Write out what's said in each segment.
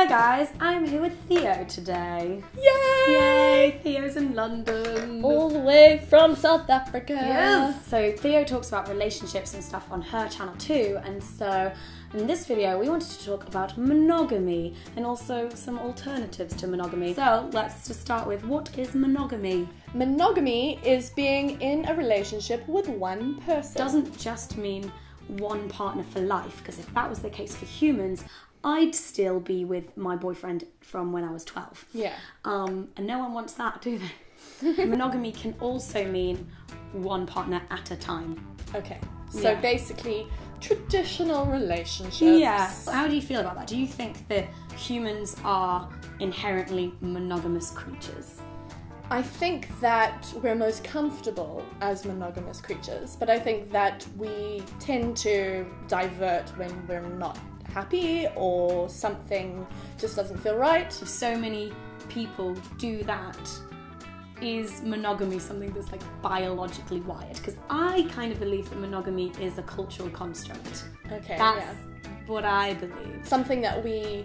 Hi guys, I'm here with Theo today. Yay! Yay! Theo's in London. All the way from South Africa. Yes. So Theo talks about relationships and stuff on her channel too, and so in this video we wanted to talk about monogamy and also some alternatives to monogamy. So let's just start with, what is monogamy? Monogamy is being in a relationship with one person. Doesn't just mean one partner for life, because if that was the case for humans, I'd still be with my boyfriend from when I was 12. Yeah. And no one wants that, do they? Monogamy can also mean one partner at a time. Okay. So Yeah. basically, traditional relationships. Yeah. How do you feel about that? Do you think that humans are inherently monogamous creatures? I think that we're most comfortable as monogamous creatures, but I think that we tend to divert when we're not happy or something just doesn't feel right. If so many people do that, is monogamy something that's like biologically wired? Because I kind of believe that monogamy is a cultural construct. Okay, That's yeah. what I believe. Something that we're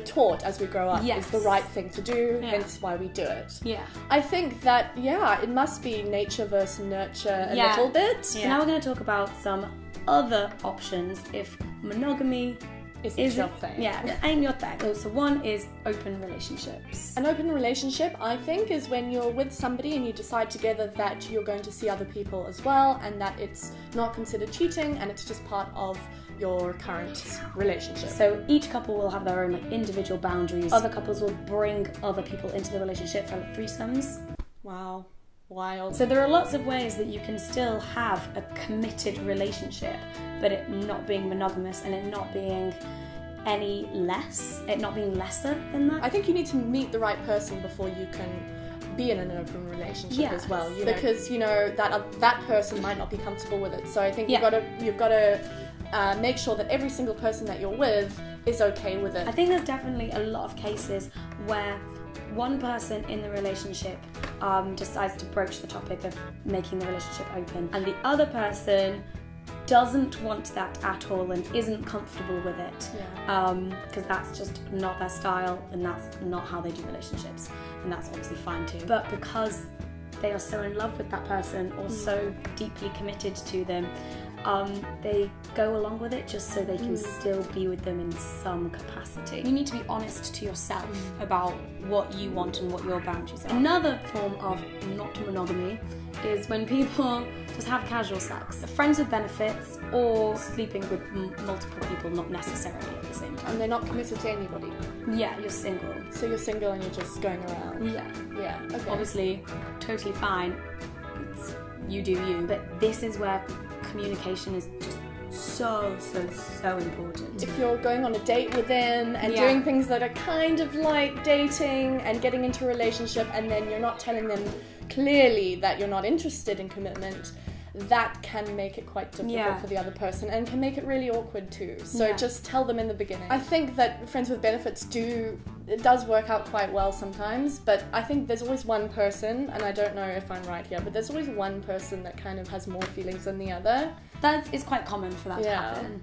taught as we grow up Yes. is the right thing to do, Yeah. hence why we do it. Yeah. I think that, it must be nature versus nurture a Yeah. little bit. So now we're going to talk about some other options if monogamy Isn't your thing. Yeah, it ain't your thing. So one is open relationships. An open relationship, I think, is when you're with somebody and you decide together that you're going to see other people as well, and that it's not considered cheating and it's just part of your current relationship. So each couple will have their own like individual boundaries. Other couples will bring other people into the relationship for like threesomes. Wow. Wild. So there are lots of ways that you can still have a committed relationship, but it not being monogamous and it not being any less, it not being lesser than that. I think you need to meet the right person before you can be in an open relationship Yeah, as well. you know. Because that person might not be comfortable with it. So I think Yeah. you've got to make sure that every single person that you're with is okay with it. I think there's definitely a lot of cases where one person in the relationship decides to broach the topic of making the relationship open, and the other person doesn't want that at all and isn't comfortable with it, because that's just not their style and that's not how they do relationships, and that's obviously fine too. But because they are so in love with that person or so deeply committed to them, they go along with it just so they can still be with them in some capacity. You need to be honest to yourself about what you want and what your boundaries are. Another form of not monogamy is when people just have casual sex, friends with benefits, or sleeping with multiple people, not necessarily at the same time. And they're not committed to anybody. Yeah, you're single. So you're single and you're just going around. Yeah. Yeah. Okay. Obviously, totally fine. It's, you do you. But this is where communication is just so important. If you're going on a date with them and Yeah. doing things that are kind of like dating and getting into a relationship, and then you're not telling them clearly that you're not interested in commitment, that can make it quite difficult for the other person and can make it really awkward too. So just tell them in the beginning. I think that friends with benefits it does work out quite well sometimes, but I think there's always one person, and I don't know if I'm right here, but there's always one person that kind of has more feelings than the other. That is quite common for that to happen.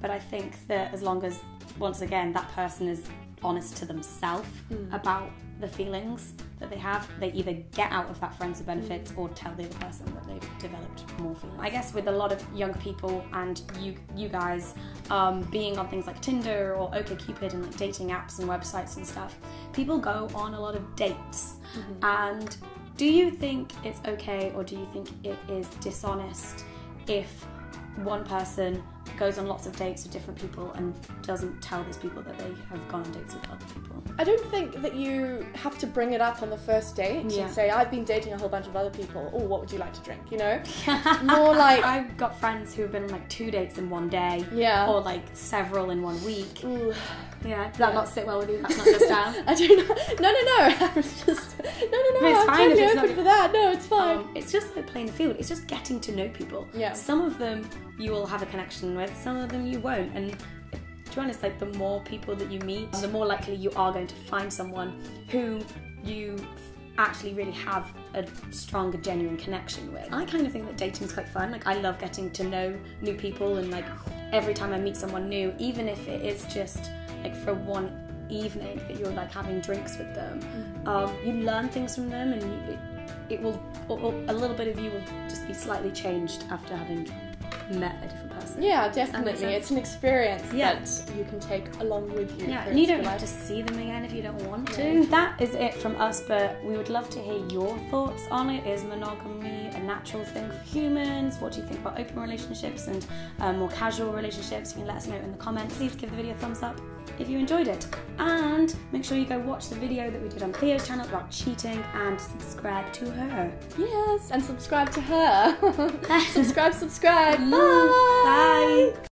But I think that as long as, once again, that person is honest to themselves about the feelings that they have, they either get out of that friends with benefits or tell the other person that they've developed more feelings. I guess with a lot of young people and you guys being on things like Tinder or OkCupid and like dating apps and websites and stuff, people go on a lot of dates. And do you think it's okay, or do you think it is dishonest if one person goes on lots of dates with different people and doesn't tell these people that they have gone on dates with other people? I don't think that you have to bring it up on the first date and say, I've been dating a whole bunch of other people. Oh, what would you like to drink? You know? More like... I've got friends who have been on like 2 dates in one day. Yeah. Or like several in 1 week. Ooh. Yeah. Does that not sit well with you? That's not your style? I don't know. No. I was just... No. It's I'm fine if totally it's open not... for that. No, it's fine. It's just like playing the field. It's just getting to know people. Yeah. Some of them you will have a connection with, some of them you won't. And to be honest, like the more people that you meet, the more likely you are going to find someone who you actually really have a stronger, genuine connection with. I kind of think that dating is quite fun. Like, I love getting to know new people, and like every time I meet someone new, even if it is just like for one evening that you're like having drinks with them, you learn things from them, and it will, a little bit of you will just be slightly changed after having met a different person. Yeah, definitely. It's an experience that you can take along with you. Yeah, and you don't have to see them again if you don't want to. That is it from us, but we would love to hear your thoughts on it. Is monogamy a natural thing for humans? What do you think about open relationships and more casual relationships? You can let us know in the comments. Please give the video a thumbs up if you enjoyed it, and make sure you go watch the video that we did on Theo's channel about cheating and subscribe to her. Yes, and subscribe to her. Subscribe. Bye. Bye.